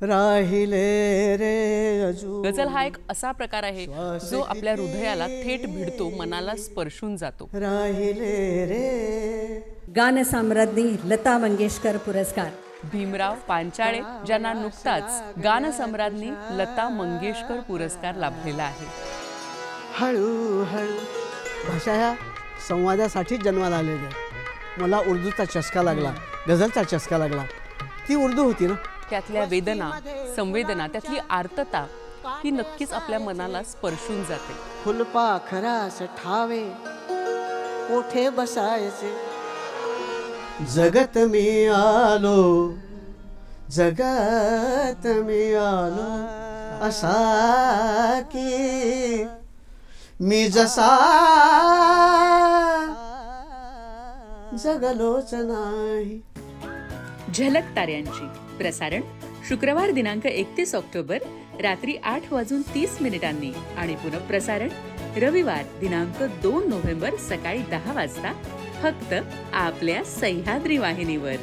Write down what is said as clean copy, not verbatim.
राहिले रे अजून. गझल हा एक असा प्रकार आहे जो आपल्या हृदयाला थेट भिडतो, मनाला स्पर्शून जातो. राहिले रे. गानसम्राज्ञी लता मंगेशकर पुरस्कार भीमराव पांचाळे, ज्यांना नुकताच गानसम्राज्ञी लता मंगेशकर पुरस्कार लाभलेला आहे. हळूहळू भाषा ह्या संवादासाठी जन्माला आलेली आहे. मला उर्दूचा चस्का लागला, गझलचा चस्का लागला. ती उर्दू होती ना. त्यातल्या वेदना, संवेदना, त्यातली आर्तता ही नक्कीच आपल्या मनाला स्पर्शून जाते. फुलपाखरास ठावे कोठे बसायचे. जगत मी आलो, जगत मी आलो असा की मी जसा जगलोच नाही. झलक ताऱ्यांची प्रसारण शुक्रवार दिनांक 31 ऑक्टोबर रात्री 8:30 आणि पुनःप्रसारण रविवार दिनांक 2 नोव्हेंबर सकाळी 10 वाजता फक्त आपल्या सह्याद्री वाहिनीवर.